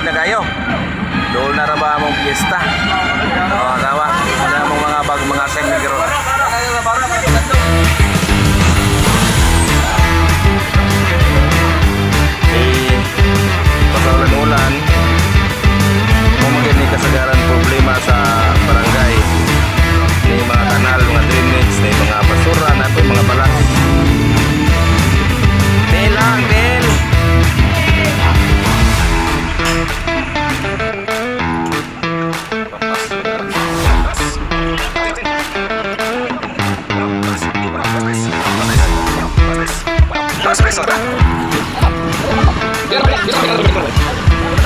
na kayo. Doon na ra ba among piyesta? O, kawa. Wala among mga bag, mga semigro. Eh, pagkaulan-ulan, kung magiging kasagaran problema sa barangay, may mga kanal, mga drainage, may mga basura, na may mga balas. Del lang, Del!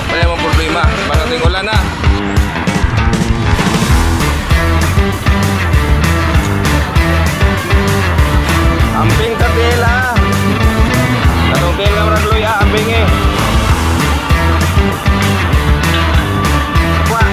Wala mong problema, parating ulan na. Amping ka tela. Katong tela orang dulu ya, amping eh. Wah.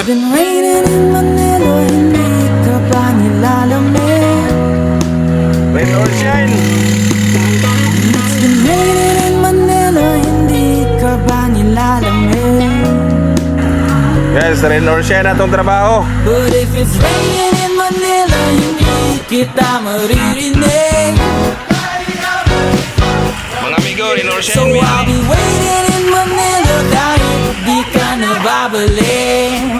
Been raining in Manila, hindi ka ba nilalamig? Rain or shine. It's been raining in Manila, hindi ka ba nilalamig? Yes, rain or shine atong trabaho. But if it's raining in Manila, hindi kita maririnig. Mga amigo, rain or So shine. I'll be waiting in Manila kahit di ka nababalik.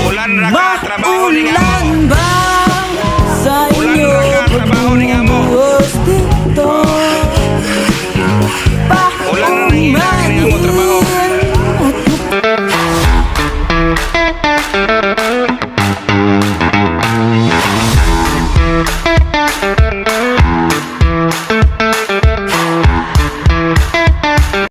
Ulan ra ka, trabaho ni nga. Maulan ba?